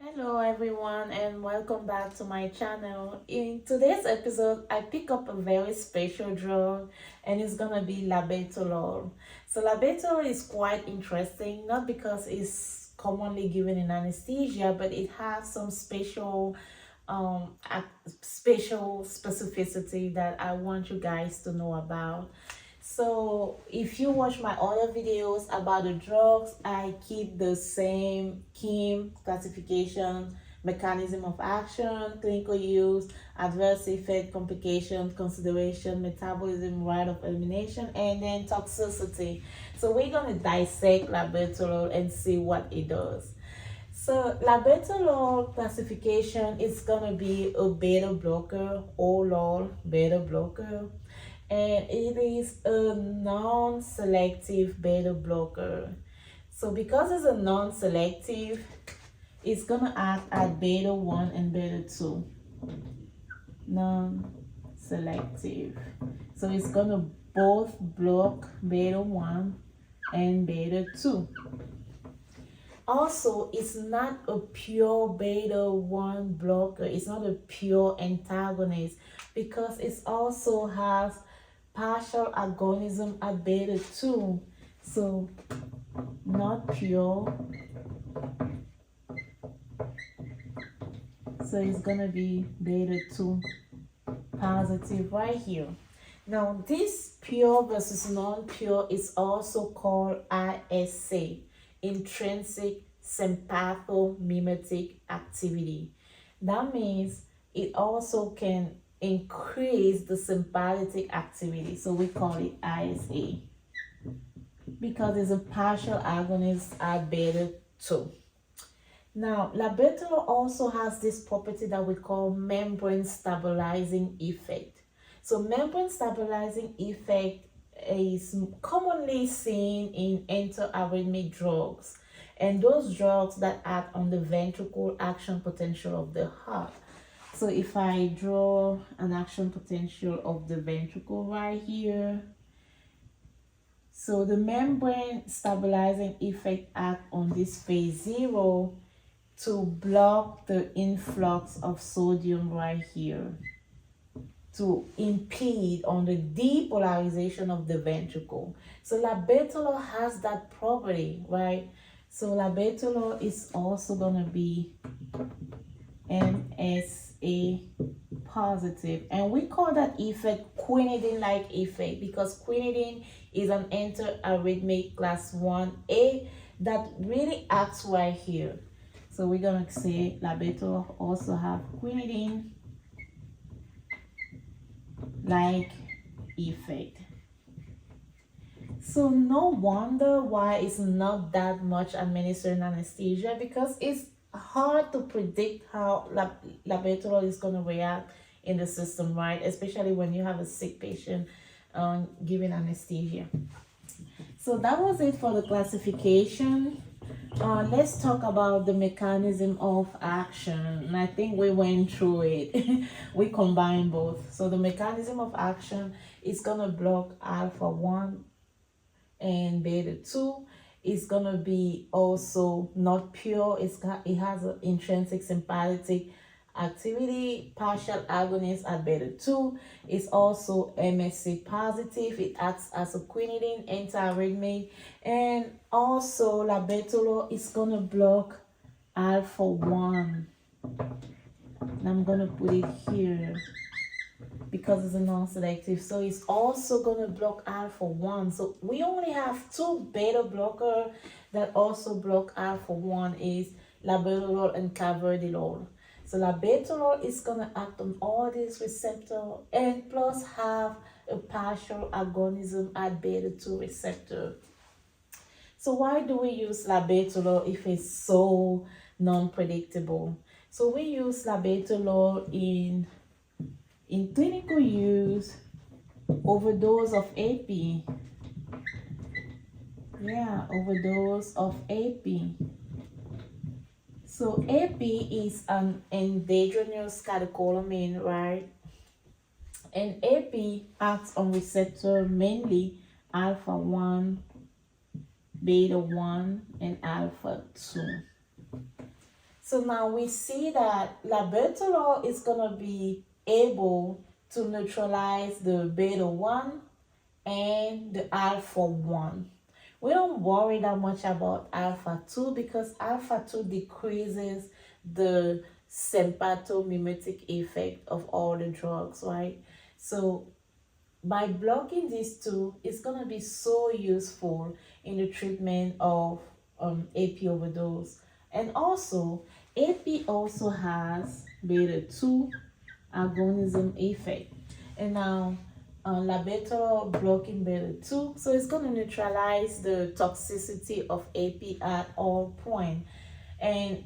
Hello everyone and welcome back to my channel. In today's episode, I pick up a very special drug and it's gonna be labetalol. So labetalol is quite interesting, not because it's commonly given in anesthesia, but it has some special specificity that I want you guys to know about. So if you watch my other videos about the drugs, I keep the same KIM classification, mechanism of action, clinical use, adverse effect, complication, consideration, metabolism, route of elimination, and then toxicity. So we're going to dissect labetalol and see what it does. So labetalol classification is going to be a beta blocker, oral beta blocker, and it is a non-selective beta blocker. So because it's a non-selective, it's gonna act at beta 1 and beta 2. Non-selective. So it's gonna both block beta 1 and beta 2. Also, it's not a pure beta 1 blocker. It's not a pure antagonist because it also has partial agonism at beta 2. So not pure. So it's gonna be beta 2 positive right here. Now this pure versus non-pure is also called ISA, intrinsic sympathomimetic activity. That means it also can increase the sympathetic activity. So we call it ISA because it's a partial agonist at beta 2. Now, labetalol also has this property that we call membrane stabilizing effect. So membrane stabilizing effect is commonly seen in antiarrhythmic drugs and those drugs that act on the ventricle action potential of the heart. So if I draw an action potential of the ventricle right here, so the membrane stabilizing effect act on this phase 0 to block the influx of sodium right here, to impede on the depolarization of the ventricle. So labetalol has that property, right? So labetalol is also going to be MSA positive, and we call that effect quinidine-like effect because quinidine is an antiarrhythmic class 1A that really acts right here. So we're gonna say labetalol also have quinidine-like effect. So no wonder why it's not that much administered in anesthesia, because it's hard to predict how labetalol is going to react in the system, right? Especially when you have a sick patient giving anesthesia. So that was it for the classification. Let's talk about the mechanism of action. And I think we went through it. We combined both. So the mechanism of action is going to block alpha 1 and beta 2. It's gonna be also not pure. It has an intrinsic sympathetic activity, partial agonist at beta 2. It's also MSC positive. It acts as a quinidine antiarrhythmic, and also labetalol is gonna block alpha 1. And I'm gonna put it here because it's a non-selective, so it's also going to block alpha 1. So we only have 2 beta blocker that also block alpha 1, is labetalol and carvedilol. So labetalol is going to act on all these receptors and plus have a partial agonism at beta 2 receptor. So why do we use labetalol if it's so non-predictable? So we use labetalol in clinical use, overdose of AP. Yeah, overdose of AP. So AP is an endogenous catecholamine, right? And AP acts on receptor mainly alpha 1, beta 1, and alpha 2. So now we see that labetalol is going to be able to neutralize the beta 1 and the alpha 1. We don't worry that much about alpha 2 because alpha 2 decreases the sympathomimetic effect of all the drugs, right? So by blocking these two, it's going to be so useful in the treatment of AP overdose. And also, AP also has beta 2 agonism effect. And now, labetalol blocking beta 2, so it's going to neutralize the toxicity of AP at all points. And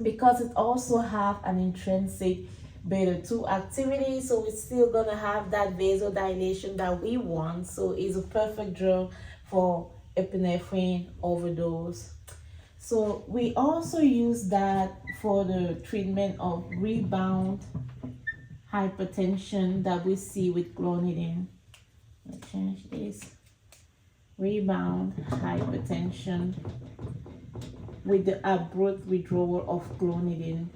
because it also have an intrinsic beta 2 activity, so it's still gonna have that vasodilation that we want. So it's a perfect drug for epinephrine overdose. So we also use that for the treatment of rebound hypertension that we see with clonidine. Let's change this. Rebound hypertension with the abrupt withdrawal of clonidine.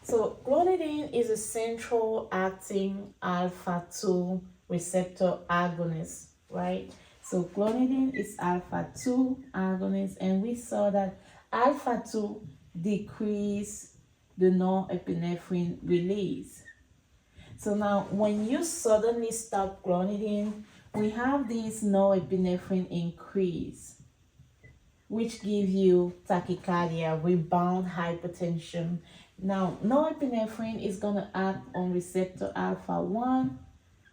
So clonidine is a central acting alpha 2 receptor agonist, right? So clonidine is alpha 2 agonist, and we saw that alpha 2 decrease the norepinephrine release. So now when you suddenly stop clonidine, we have this norepinephrine increase, which give you tachycardia, rebound hypertension. Now, norepinephrine is going to act on receptor alpha 1,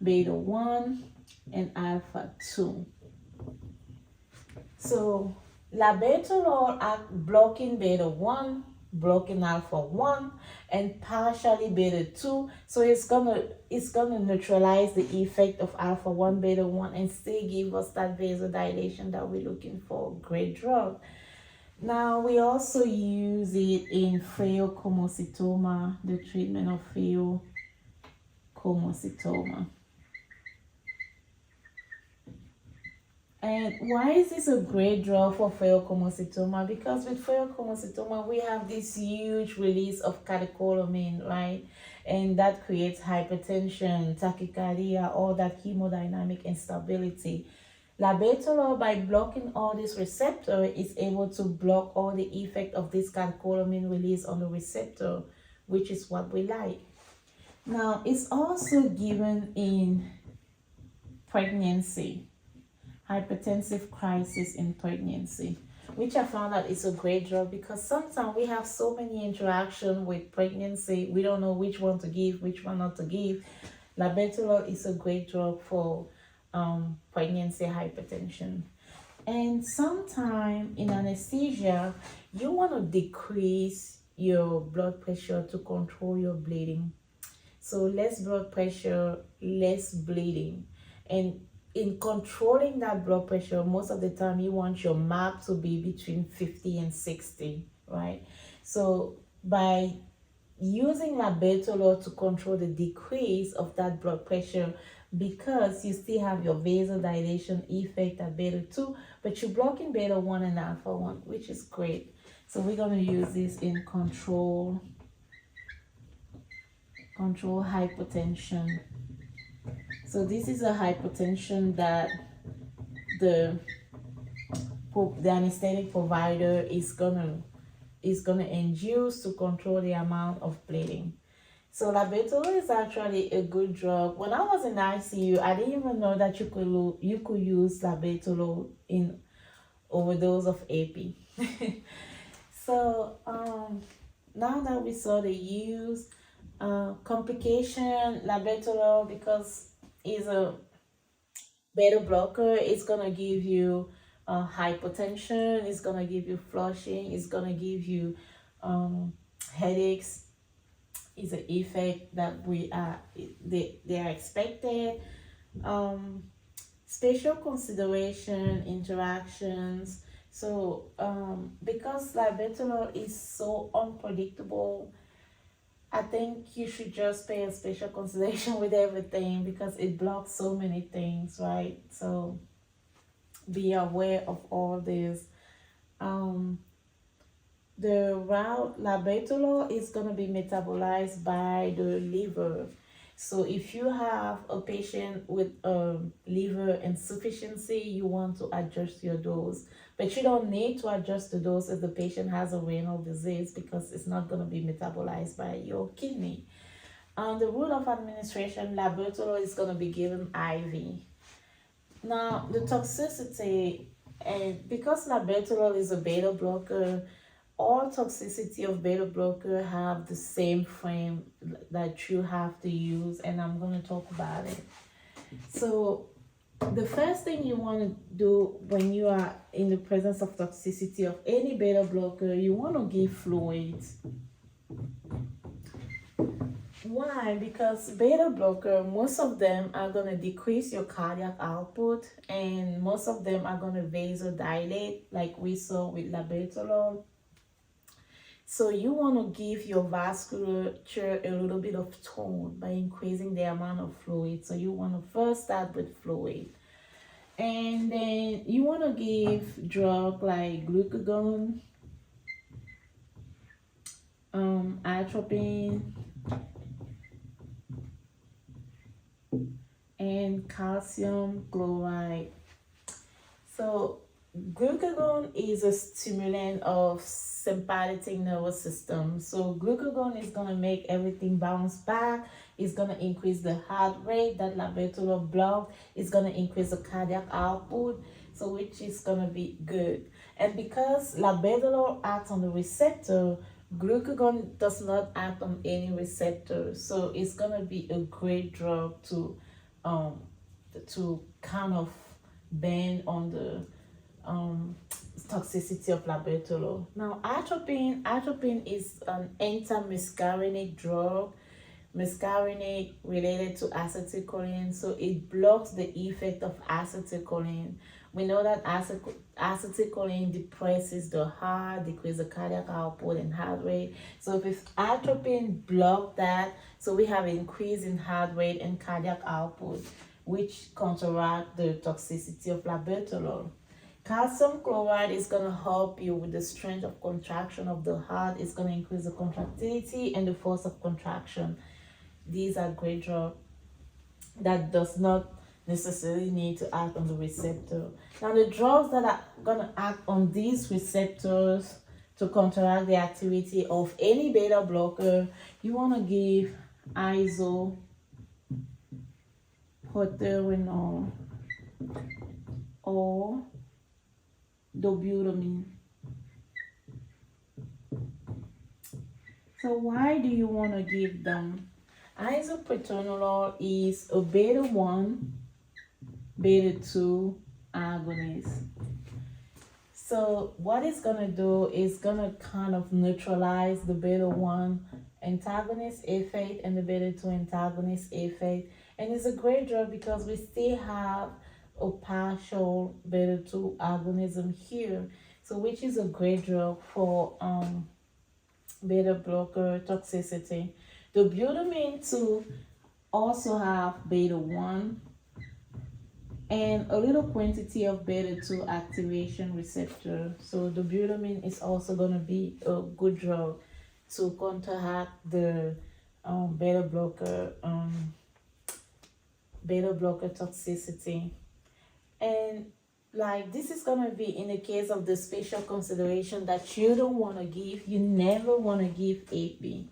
beta 1, and alpha 2. So, labetalol act blocking beta 1, blocking alpha 1, and partially beta 2. So it's gonna neutralize the effect of alpha 1, beta 1, and still give us that vasodilation that we're looking for. Great drug. Now we also use it in pheochromocytoma, the treatment of pheochromocytoma. And why is this a great drug for pheochromocytoma? Because with pheochromocytoma, we have this huge release of catecholamine, right? And that creates hypertension, tachycardia, all that hemodynamic instability. Labetalol, by blocking all this receptor, is able to block all the effect of this catecholamine release on the receptor, which is what we like. Now, it's also given in pregnancy, hypertensive crisis in pregnancy, which I found out is a great drug because sometimes we have so many interactions with pregnancy, we don't know which one to give, which one not to give. Labetalol is a great drug for pregnancy hypertension. And sometime in anesthesia, you want to decrease your blood pressure to control your bleeding. So less blood pressure, less bleeding. And in controlling that blood pressure, most of the time you want your MAP to be between 50 and 60, right? So by using labetalol to control the decrease of that blood pressure, because you still have your vasodilation effect at beta 2, but you're blocking beta 1 and alpha 1, which is great. So we're going to use this in control hypertension. So this is a hypertension that the anesthetic provider is gonna induce to control the amount of bleeding. So labetalol is actually a good drug. When I was in ICU, I didn't even know that you could use labetalol in overdose of AP. So now that we saw the use, complication, labetalol, because it's a beta blocker, it's gonna give you hypotension, it's gonna give you flushing, it's gonna give you headaches. Is an effect that they are expected. Special consideration, interactions. So because labetalol is so unpredictable, I think you should just pay a special consideration with everything because it blocks so many things, right? So be aware of all this. the route labetalol is going to be metabolized by the liver. So if you have a patient with liver insufficiency, you want to adjust your dose. But you don't need to adjust the dose if the patient has a renal disease, because it's not going to be metabolized by your kidney. The route of administration, labetalol is going to be given IV. Now, the toxicity, and because labetalol is a beta blocker, all toxicity of beta blocker have the same frame that you have to use, and I'm going to talk about it. So the first thing you want to do when you are in the presence of toxicity of any beta blocker, you want to give fluids. Why? Because beta blocker, most of them are going to decrease your cardiac output, and most of them are going to vasodilate, like we saw with labetalol. So you want to give your vasculature a little bit of tone by increasing the amount of fluid. So you want to first start with fluid. And then you want to give drug like glucagon, atropine, and calcium chloride. So glucagon is a stimulant of sympathetic nervous system. So glucagon is going to make everything bounce back. It's going to increase the heart rate that labetalol blocked. It's going to increase the cardiac output, so which is going to be good. And because labetalol acts on the receptor, glucagon does not act on any receptor. So it's going to be a great drug to kind of bend on the toxicity of labetalol. Now, atropine is an anti-muscarinic drug. Muscarinic related to acetylcholine, so it blocks the effect of acetylcholine. We know that acetylcholine depresses the heart, decreases the cardiac output and heart rate. So if atropine block that, so we have increase in heart rate and cardiac output, which counteract the toxicity of labetalol. Calcium chloride is going to help you with the strength of contraction of the heart. It's going to increase the contractility and the force of contraction. These are great drugs that does not necessarily need to act on the receptor. Now, the drugs that are going to act on these receptors to counteract the activity of any beta blocker, you want to give isoproterenol or dobutamine. So why do you want to give them? Isoproterenol is a beta 1, beta 2 agonist. So what it's going to do is going to kind of neutralize the beta 1 antagonist effect and the beta 2 antagonist effect. And it's a great drug because we still have a partial beta 2 agonism here. So which is a great drug for beta blocker toxicity. The butamine 2 also have beta 1 and a little quantity of beta 2 activation receptor. So the butamine is also going to be a good drug to counteract the beta blocker toxicity. And like this is going to be in the case of the special consideration that you don't want to give. You never want to give AP.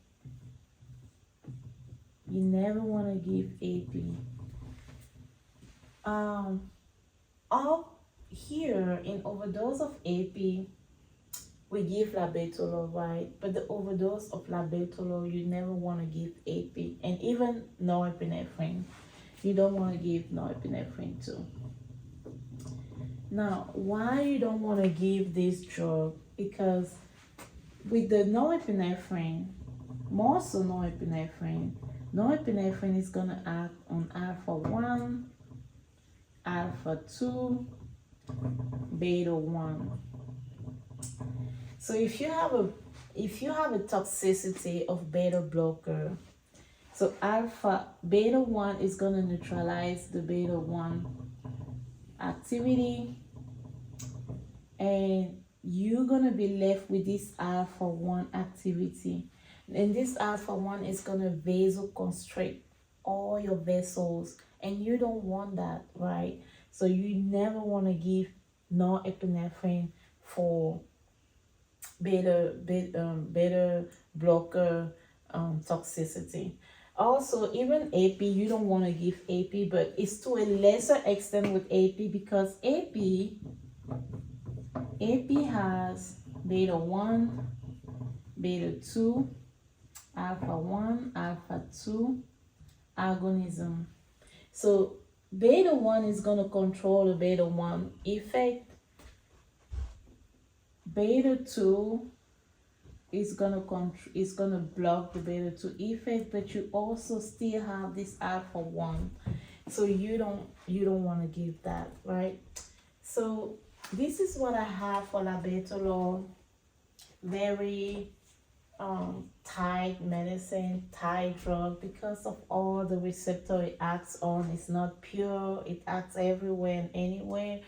You never want to give AP. All here in overdose of AP, we give labetalol, right? But the overdose of labetalol, you never want to give AP. And even norepinephrine, you don't want to give norepinephrine too. Now, why you don't want to give this drug? Because with the norepinephrine, more so norepinephrine is going to act on alpha 1, alpha 2, beta 1. So if you have a toxicity of beta blocker, so beta 1 is going to neutralize the beta 1 activity, and you're gonna be left with this alpha 1 activity, and this alpha 1 is gonna vasoconstrict all your vessels, and you don't want that, right? So you never want to give norepinephrine for beta blocker toxicity. Also, even AP, you don't want to give AP, but it's to a lesser extent with AP, because AP has beta 1, beta 2, alpha 1, alpha 2 agonism. So beta 1 is going to control the beta 1 effect. Beta 2 is gonna block the beta 2 effect, but you also still have this alpha 1. So you don't want to give that, right? So this is what I have for labetalol. Very tight medicine, tight drug, because of all the receptor it acts on. It's not pure, it acts everywhere and anywhere.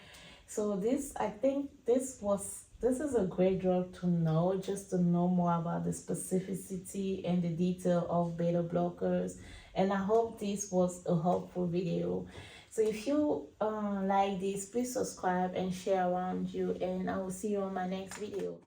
So this, I think this is a great drug to know, just to know more about the specificity and the detail of beta blockers. And I hope this was a helpful video. So if you like this, please subscribe and share around you, and I will see you on my next video.